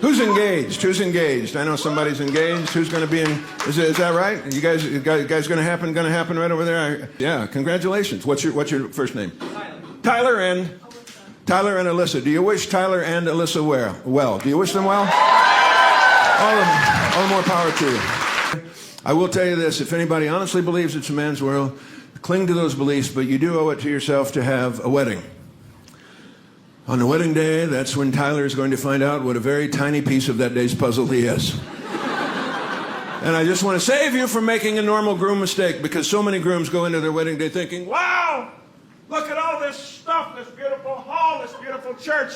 Who's engaged? Who's engaged? I know somebody's engaged. Who's going to be in? Is that right? You guys going to happen? Going to happen right over there? Yeah. Congratulations. What's your first name? Tyler and Alyssa. Do you wish Tyler and Alyssa well? Do you wish them well? All the more power to you. I will tell you this: if anybody honestly believes it's a man's world, cling to those beliefs. But you do owe it to yourself to have a wedding. On the wedding day, that's when Tyler is going to find out what a very tiny piece of that day's puzzle he is. And I just want to save you from making a normal groom mistake, because so many grooms go into their wedding day thinking, wow, look at all this stuff, this beautiful hall, this beautiful church.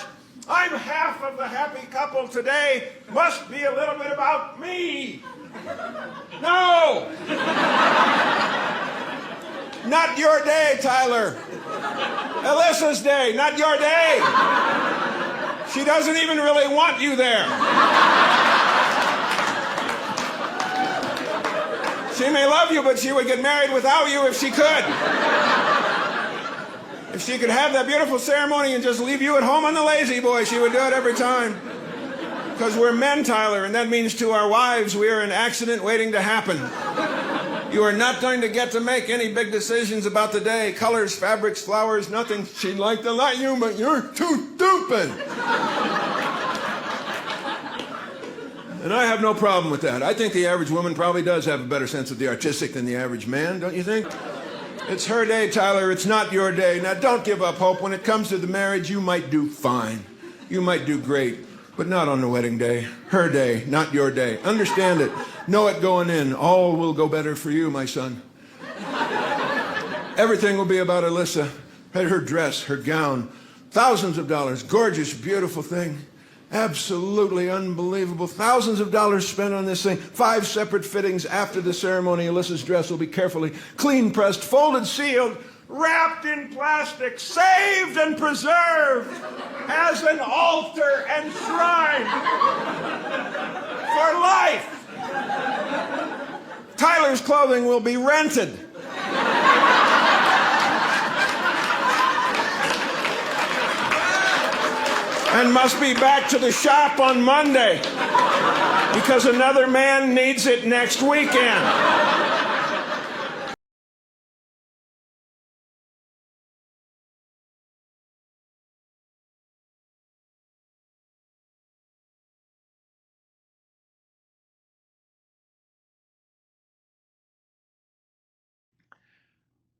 I'm half of the happy couple today. Must be a little bit about me. No! Not your day, Tyler. Alyssa's day, not your day. She doesn't even really want you there. She may love you, but she would get married without you if she could. If she could have that beautiful ceremony and just leave you at home on the lazy boy, she would do it every time. Because we're men, Tyler, and that means to our wives we are an accident waiting to happen. You are not going to get to make any big decisions about the day. Colors, fabrics, flowers, nothing. She'd like to let you, but you're too stupid. And I have no problem with that. I think the average woman probably does have a better sense of the artistic than the average man, don't you think? It's her day, Tyler. It's not your day. Now, don't give up hope. When it comes to the marriage, you might do fine. You might do great. But not on the wedding day. Her day, not your day. Understand it. Know it going in. All will go better for you, my son. Everything will be about Alyssa. Her dress, her gown, thousands of dollars, gorgeous, beautiful thing. Absolutely unbelievable. Thousands of dollars spent on this thing. 5 separate fittings after the ceremony. Alyssa's dress will be carefully clean pressed, folded, sealed, wrapped in plastic, saved and preserved as an altar and shrine for life. Tyler's clothing will be rented. And must be back to the shop on Monday because another man needs it next weekend.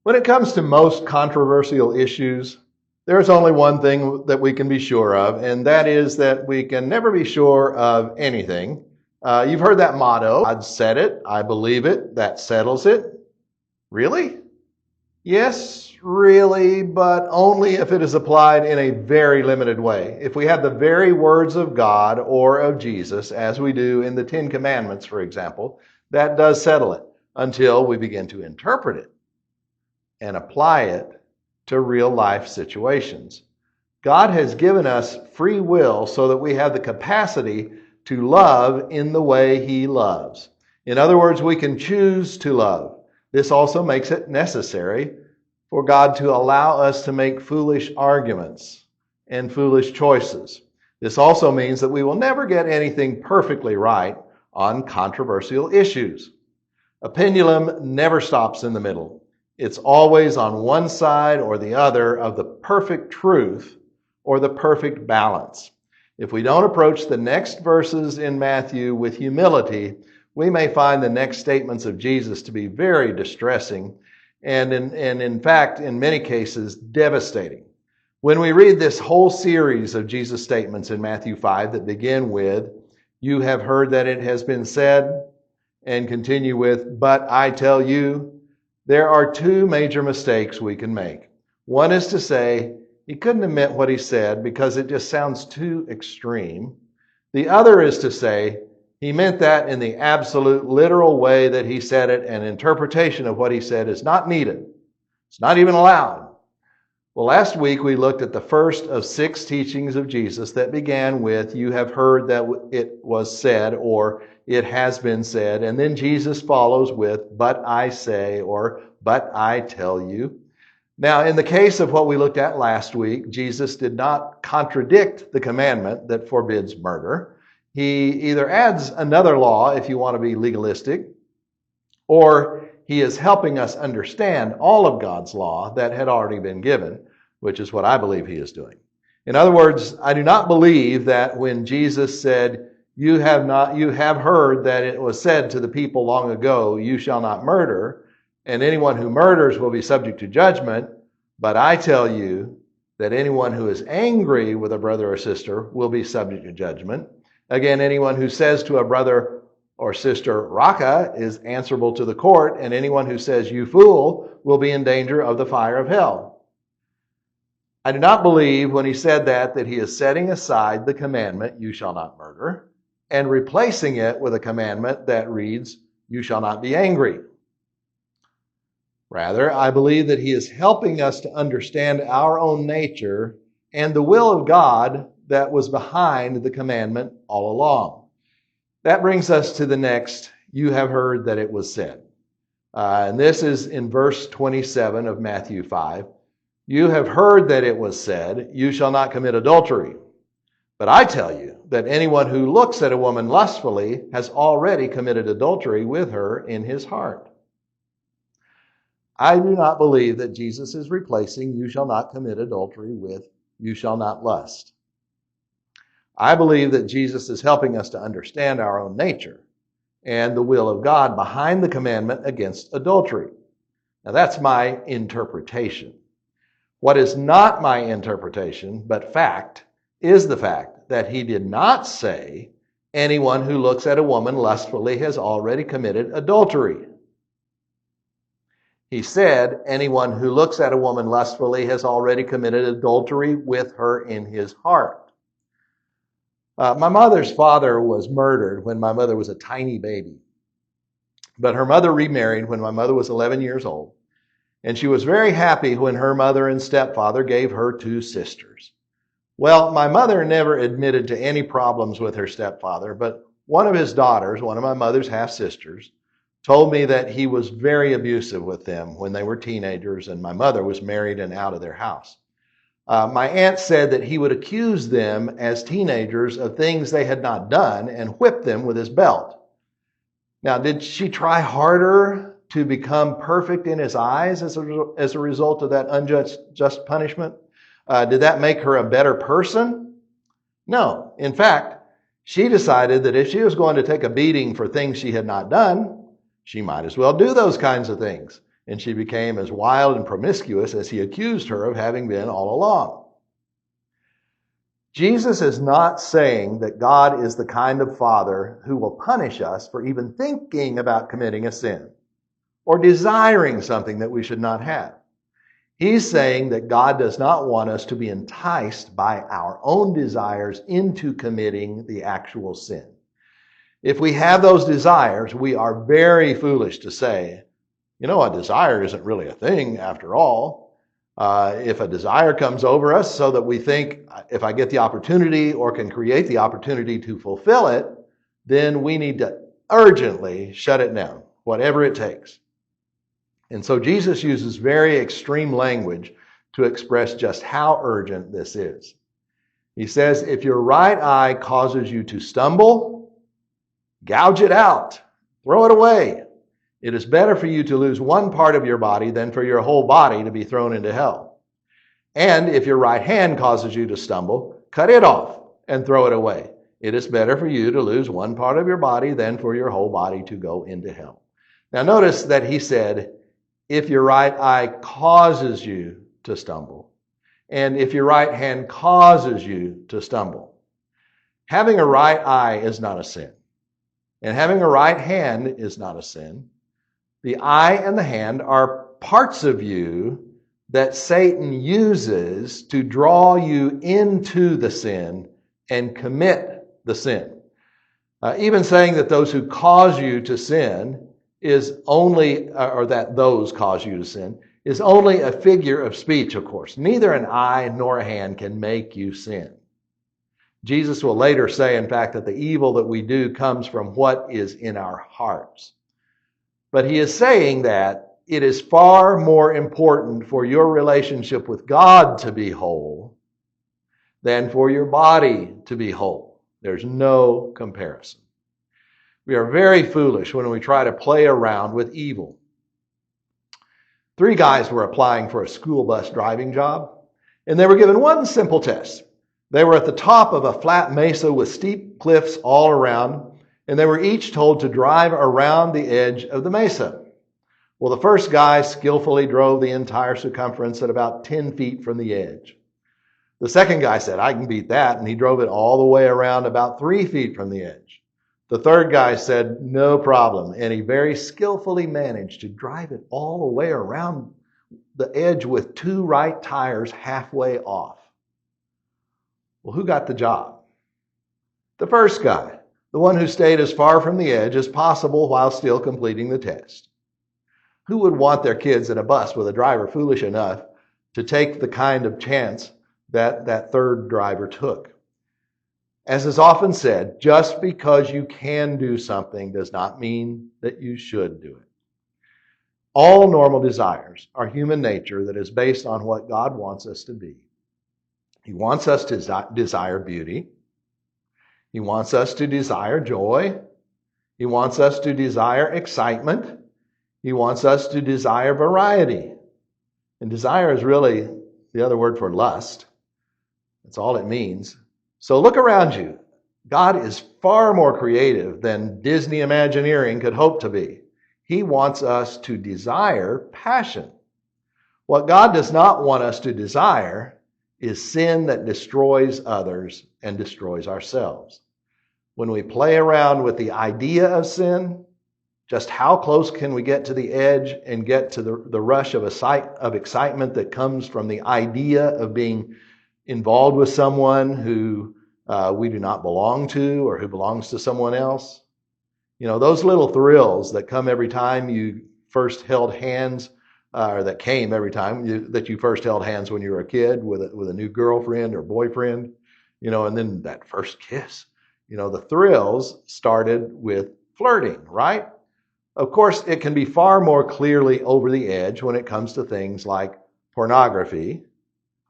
When it comes to most controversial issues, there's only one thing that we can be sure of, and that is that we can never be sure of anything. You've heard that motto, God said it, I believe it, that settles it. Really? Yes, really, but only if it is applied in a very limited way. If we have the very words of God or of Jesus, as we do in the 10 Commandments, for example, that does settle it until we begin to interpret it and apply it to real life situations. God has given us free will so that we have the capacity to love in the way He loves. In other words, we can choose to love. This also makes it necessary for God to allow us to make foolish arguments and foolish choices. This also means that we will never get anything perfectly right on controversial issues. A pendulum never stops in the middle. It's always on one side or the other of the perfect truth or the perfect balance. If we don't approach the next verses in Matthew with humility, we may find the next statements of Jesus to be very distressing and in fact, in many cases, devastating. When we read this whole series of Jesus' statements in Matthew 5 that begin with, "You have heard that it has been said," and continue with, "But I tell you," there are 2 major mistakes we can make. One is to say, he couldn't have meant what he said because it just sounds too extreme. The other is to say, he meant that in the absolute literal way that he said it, and interpretation of what he said is not needed. It's not even allowed. Well, last week we looked at the first of 6 teachings of Jesus that began with, "You have heard that it was said," or "it has been said." And then Jesus follows with, "But I say," or "But I tell you." Now, in the case of what we looked at last week, Jesus did not contradict the commandment that forbids murder. He either adds another law, if you want to be legalistic, or he is helping us understand all of God's law that had already been given, which is what I believe he is doing. In other words, I do not believe that when Jesus said, you have heard that it was said to the people long ago, you shall not murder, and anyone who murders will be subject to judgment, but I tell you that anyone who is angry with a brother or sister will be subject to judgment. Again, anyone who says to a brother or sister, Raka, is answerable to the court, and anyone who says, you fool, will be in danger of the fire of hell. I do not believe when he said that he is setting aside the commandment, you shall not murder, and replacing it with a commandment that reads, you shall not be angry. Rather, I believe that he is helping us to understand our own nature and the will of God that was behind the commandment all along. That brings us to the next, you have heard that it was said. And this is in verse 27 of Matthew 5. You have heard that it was said, you shall not commit adultery. But I tell you that anyone who looks at a woman lustfully has already committed adultery with her in his heart. I do not believe that Jesus is replacing you shall not commit adultery with you shall not lust. I believe that Jesus is helping us to understand our own nature and the will of God behind the commandment against adultery. Now that's my interpretation. What is not my interpretation, but fact, is the fact that he did not say anyone who looks at a woman lustfully has already committed adultery. He said anyone who looks at a woman lustfully has already committed adultery with her in his heart. My mother's father was murdered when my mother was a tiny baby. But her mother remarried when my mother was 11 years old. And she was very happy when her mother and stepfather gave her 2 sisters. Well, my mother never admitted to any problems with her stepfather, but one of his daughters, one of my mother's half-sisters, told me that he was very abusive with them when they were teenagers and my mother was married and out of their house. My aunt said that he would accuse them as teenagers of things they had not done and whip them with his belt. Now, did she try harder to become perfect in his eyes as a result of that unjust punishment? Did that make her a better person? No. In fact, she decided that if she was going to take a beating for things she had not done, she might as well do those kinds of things. And she became as wild and promiscuous as he accused her of having been all along. Jesus is not saying that God is the kind of father who will punish us for even thinking about committing a sin or desiring something that we should not have. He's saying that God does not want us to be enticed by our own desires into committing the actual sin. If we have those desires, we are very foolish to say, you know, a desire isn't really a thing after all. If a desire comes over us so that we think, if I get the opportunity or can create the opportunity to fulfill it, then we need to urgently shut it down, whatever it takes. And so Jesus uses very extreme language to express just how urgent this is. He says, if your right eye causes you to stumble, gouge it out, throw it away. It is better for you to lose one part of your body than for your whole body to be thrown into hell. And if your right hand causes you to stumble, cut it off and throw it away. It is better for you to lose one part of your body than for your whole body to go into hell. Now notice that he said, if your right eye causes you to stumble, and if your right hand causes you to stumble. Having a right eye is not a sin. And having a right hand is not a sin. The eye and the hand are parts of you that Satan uses to draw you into the sin and commit the sin. Even saying that those who cause you to sin is only, or that those cause you to sin, is only a figure of speech, of course. Neither an eye nor a hand can make you sin. Jesus will later say, in fact, that the evil that we do comes from what is in our hearts. But he is saying that it is far more important for your relationship with God to be whole than for your body to be whole. There's no comparison. We are very foolish when we try to play around with evil. 3 guys were applying for a school bus driving job, and they were given one simple test. They were at the top of a flat mesa with steep cliffs all around, and they were each told to drive around the edge of the mesa. Well, the first guy skillfully drove the entire circumference at about 10 feet from the edge. The second guy said, I can beat that, and he drove it all the way around about 3 feet from the edge. The third guy said, no problem, and he very skillfully managed to drive it all the way around the edge with 2 right tires halfway off. Well, who got the job? The first guy, the one who stayed as far from the edge as possible while still completing the test. Who would want their kids in a bus with a driver foolish enough to take the kind of chance that third driver took? As is often said, just because you can do something does not mean that you should do it. All normal desires are human nature that is based on what God wants us to be. He wants us to desire beauty. He wants us to desire joy. He wants us to desire excitement. He wants us to desire variety. And desire is really the other word for lust. That's all it means. So look around you. God is far more creative than Disney Imagineering could hope to be. He wants us to desire passion. What God does not want us to desire is sin that destroys others and destroys ourselves. When we play around with the idea of sin, just how close can we get to the edge and get to the rush of excitement that comes from the idea of being involved with someone who we do not belong to or who belongs to someone else? You know, those little thrills that come every time you first held hands, or that came every time that you first held hands when you were a kid with a new girlfriend or boyfriend, you know, and then that first kiss. You know, the thrills started with flirting, right? Of course, it can be far more clearly over the edge when it comes to things like pornography,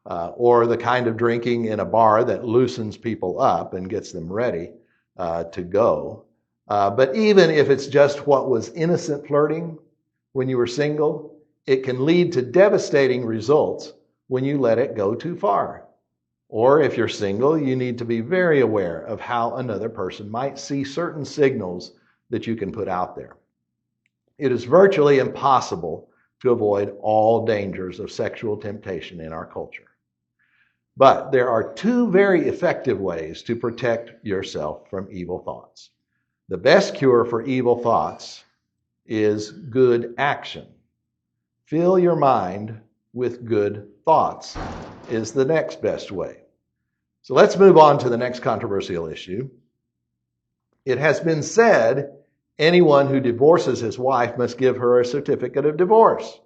or the kind of drinking in a bar that loosens people up and gets them ready to go. But even if it's just what was innocent flirting when you were single, it can lead to devastating results when you let it go too far. Or if you're single, you need to be very aware of how another person might see certain signals that you can put out there. It is virtually impossible to avoid all dangers of sexual temptation in our culture. But there are 2 very effective ways to protect yourself from evil thoughts. The best cure for evil thoughts is good action. Fill your mind with good thoughts is the next best way. So let's move on to the next controversial issue. It has been said anyone who divorces his wife must give her a certificate of divorce.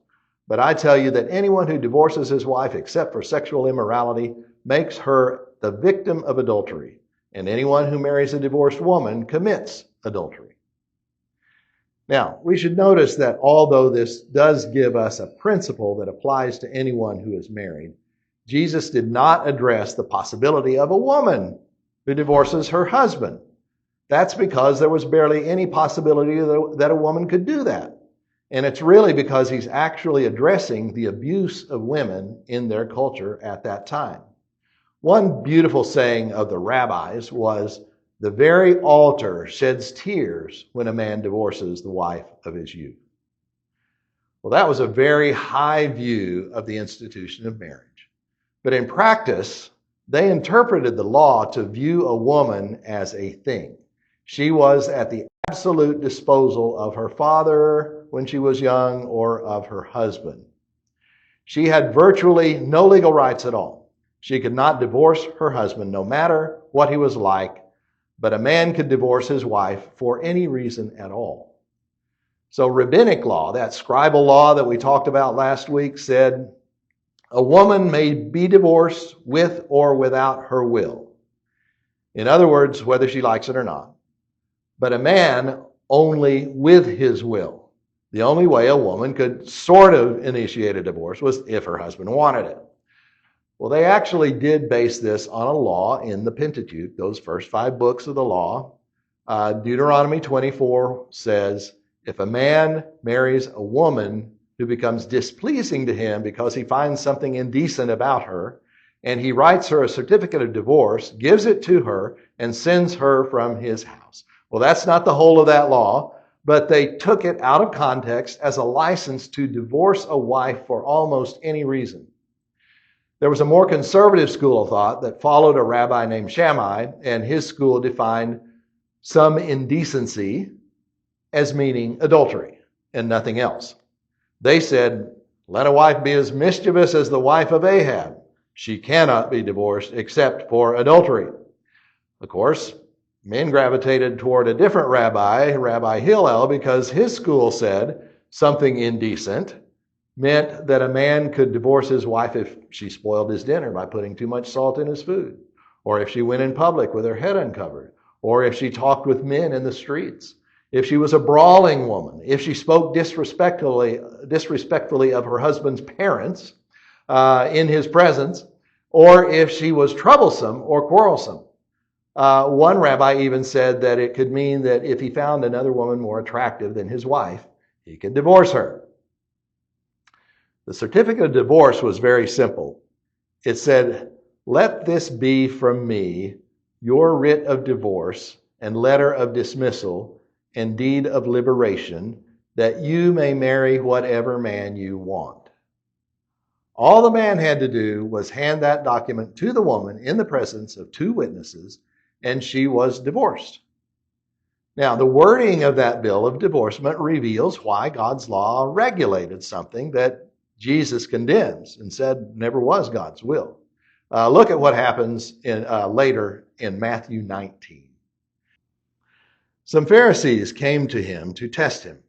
But I tell you that anyone who divorces his wife except for sexual immorality makes her the victim of adultery. And anyone who marries a divorced woman commits adultery. Now, we should notice that although this does give us a principle that applies to anyone who is married, Jesus did not address the possibility of a woman who divorces her husband. That's because there was barely any possibility that a woman could do that. And it's really because he's actually addressing the abuse of women in their culture at that time. One beautiful saying of the rabbis was, "The very altar sheds tears when a man divorces the wife of his youth." Well, that was a very high view of the institution of marriage. But in practice, they interpreted the law to view a woman as a thing. She was at the absolute disposal of her father when she was young or of her husband. She had virtually no legal rights at all. She could not divorce her husband no matter what he was like, but a man could divorce his wife for any reason at all. So rabbinic law, that scribal law that we talked about last week, said a woman may be divorced with or without her will. In other words, whether she likes it or not. But a man only with his will. The only way a woman could sort of initiate a divorce was if her husband wanted it. Well, they actually did base this on a law in the Pentateuch, those first 5 books of the law. Deuteronomy 24 says, if a man marries a woman who becomes displeasing to him because he finds something indecent about her, and he writes her a certificate of divorce, gives it to her, and sends her from his house. Well, that's not the whole of that law, but they took it out of context as a license to divorce a wife for almost any reason. There was a more conservative school of thought that followed a rabbi named Shammai, and his school defined some indecency as meaning adultery and nothing else. They said, let a wife be as mischievous as the wife of Ahab. She cannot be divorced except for adultery. Of course, men gravitated toward a different rabbi, Rabbi Hillel, because his school said something indecent meant that a man could divorce his wife if she spoiled his dinner by putting too much salt in his food, or if she went in public with her head uncovered, or if she talked with men in the streets, if she was a brawling woman, if she spoke disrespectfully of her husband's parents in his presence, or if she was troublesome or quarrelsome. One rabbi even said that it could mean that if he found another woman more attractive than his wife, he could divorce her. The certificate of divorce was very simple. It said, let this be from me your writ of divorce and letter of dismissal and deed of liberation, that you may marry whatever man you want. All the man had to do was hand that document to the woman in the presence of 2 witnesses, and she was divorced. Now, the wording of that bill of divorcement reveals why God's law regulated something that Jesus condemns and said never was God's will. Look at what happens later in Matthew 19. Some Pharisees came to him to test him.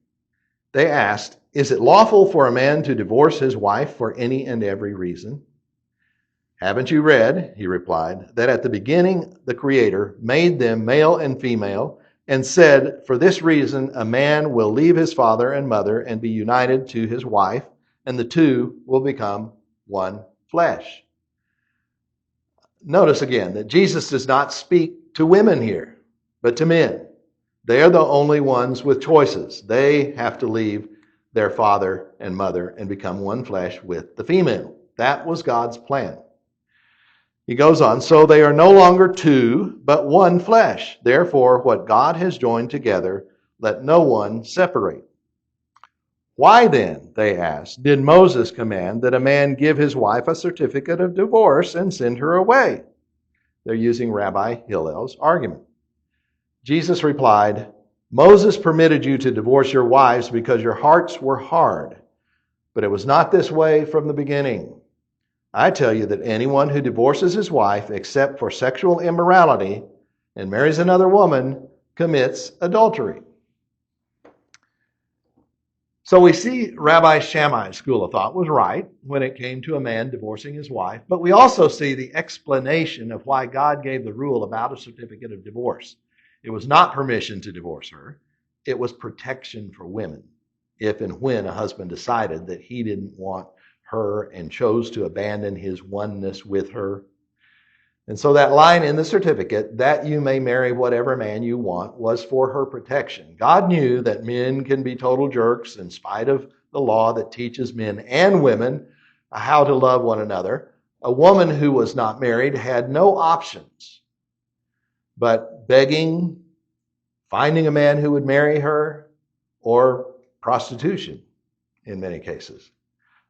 They asked, is it lawful for a man to divorce his wife for any and every reason? Haven't you read, he replied, that at the beginning the Creator made them male and female and said, for this reason a man will leave his father and mother and be united to his wife, and the 2 will become one flesh. Notice again that Jesus does not speak to women here, but to men. They are the only ones with choices. They have to leave their father and mother and become one flesh with the female. That was God's plan. He goes on, so they are no longer 2, but one flesh. Therefore, what God has joined together, let no one separate. Why then, they asked, did Moses command that a man give his wife a certificate of divorce and send her away? They're using Rabbi Hillel's argument. Jesus replied, Moses permitted you to divorce your wives because your hearts were hard, but it was not this way from the beginning. I tell you that anyone who divorces his wife except for sexual immorality and marries another woman commits adultery. So we see Rabbi Shammai's school of thought was right when it came to a man divorcing his wife, but we also see the explanation of why God gave the rule about a certificate of divorce. It was not permission to divorce her. It was protection for women if and when a husband decided that he didn't want her and chose to abandon his oneness with her. And so that line in the certificate, that you may marry whatever man you want, was for her protection. God knew that men can be total jerks in spite of the law that teaches men and women how to love one another. A woman who was not married had no options but begging, finding a man who would marry her, or prostitution in many cases.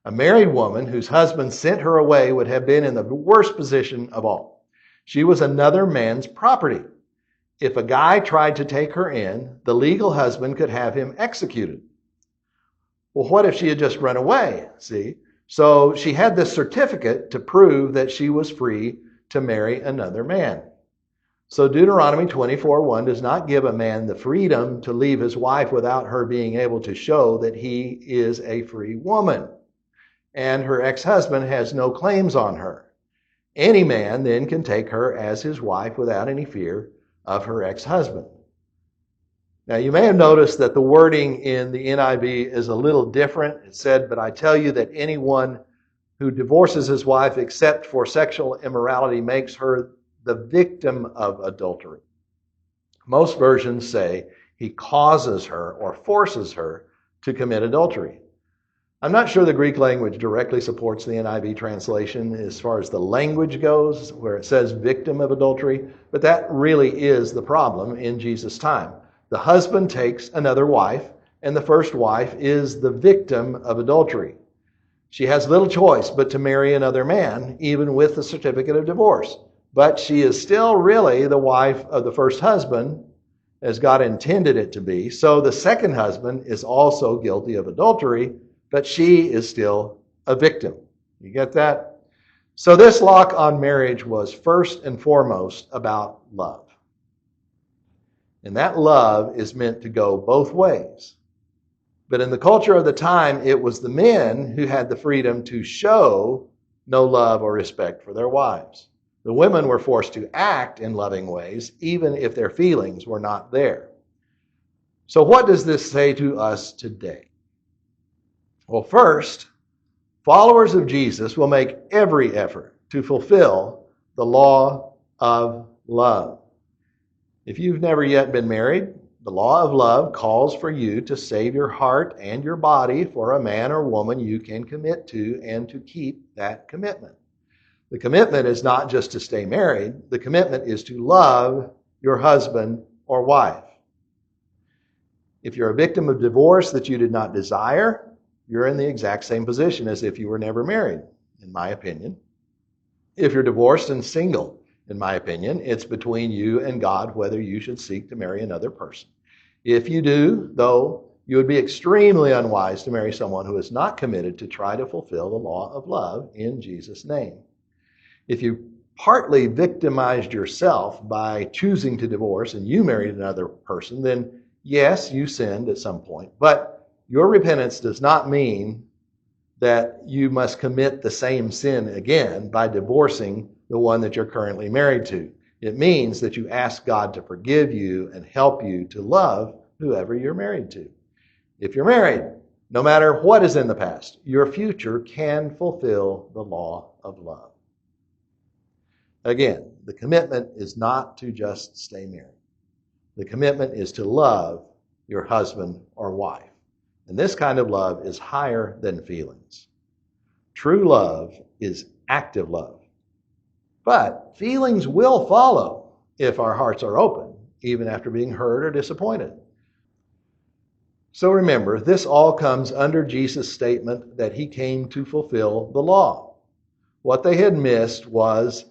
A married woman whose husband sent her away would have been in the worst position of all. She was another man's property. If a guy tried to take her in, the legal husband could have him executed. Well, what if she had just run away? See? So she had this certificate to prove that she was free to marry another man. So Deuteronomy 24:1 does not give a man the freedom to leave his wife without her being able to show that he is a free woman. And her ex-husband has no claims on her. Any man then can take her as his wife without any fear of her ex-husband. Now you may have noticed that the wording in the NIV is a little different. It said, but I tell you that anyone who divorces his wife except for sexual immorality makes her the victim of adultery. Most versions say he causes her or forces her to commit adultery. I'm not sure the Greek language directly supports the NIV translation as far as the language goes, where it says victim of adultery, but that really is the problem in Jesus' time. The husband takes another wife, and the first wife is the victim of adultery. She has little choice but to marry another man, even with the certificate of divorce. But she is still really the wife of the first husband, as God intended it to be. So the second husband is also guilty of adultery, but she is still a victim. You get that? So this lock on marriage was first and foremost about love. And that love is meant to go both ways. But in the culture of the time, it was the men who had the freedom to show no love or respect for their wives. The women were forced to act in loving ways, even if their feelings were not there. So what does this say to us today? Well, first, followers of Jesus will make every effort to fulfill the law of love. If you've never yet been married, the law of love calls for you to save your heart and your body for a man or woman you can commit to and to keep that commitment. The commitment is not just to stay married. The commitment is to love your husband or wife. If you're a victim of divorce that you did not desire, you're in the exact same position as if you were never married, in my opinion. If you're divorced and single, in my opinion, it's between you and God whether you should seek to marry another person. If you do, though, you would be extremely unwise to marry someone who is not committed to try to fulfill the law of love in Jesus' name. If you partly victimized yourself by choosing to divorce and you married another person, then yes, you sinned at some point. But your repentance does not mean that you must commit the same sin again by divorcing the one that you're currently married to. It means that you ask God to forgive you and help you to love whoever you're married to. If you're married, no matter what is in the past, your future can fulfill the law of love. Again, the commitment is not to just stay married. The commitment is to love your husband or wife. And this kind of love is higher than feelings. True love is active love. But feelings will follow if our hearts are open, even after being hurt or disappointed. So remember, this all comes under Jesus' statement that he came to fulfill the law. What they had missed was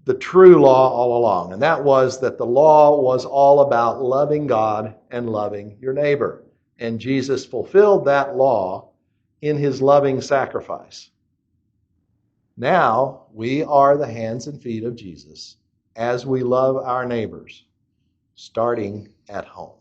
the true law all along, and that was that the law was all about loving God and loving your neighbor. And Jesus fulfilled that law in his loving sacrifice. Now we are the hands and feet of Jesus as we love our neighbors, starting at home.